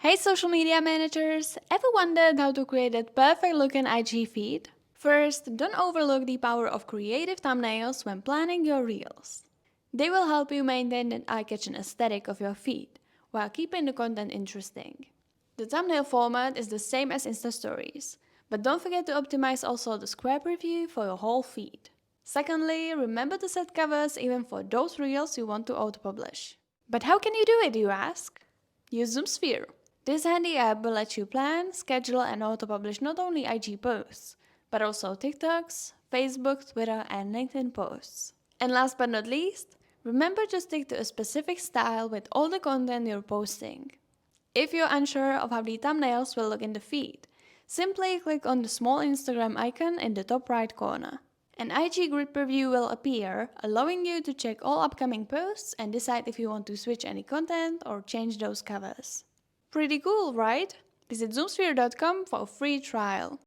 Hey social media managers! Ever wondered how to create that perfect looking IG feed? First, don't overlook the power of creative thumbnails when planning your reels. They will help you maintain the eye-catching aesthetic of your feed, while keeping the content interesting. The thumbnail format is the same as Insta Stories, but don't forget to optimize also the square preview for your whole feed. Secondly, remember to set covers even for those reels you want to auto-publish. But how can you do it, you ask? Use ZoomSphere. This handy app will let you plan, schedule and auto-publish not only IG posts, but also TikToks, Facebook, Twitter and LinkedIn posts. And last but not least, remember to stick to a specific style with all the content you're posting. If you're unsure of how the thumbnails will look in the feed, simply click on the small Instagram icon in the top right corner. An IG grid preview will appear, allowing you to check all upcoming posts and decide if you want to switch any content or change those covers. Pretty cool, right? Visit zoomsphere.com for a free trial.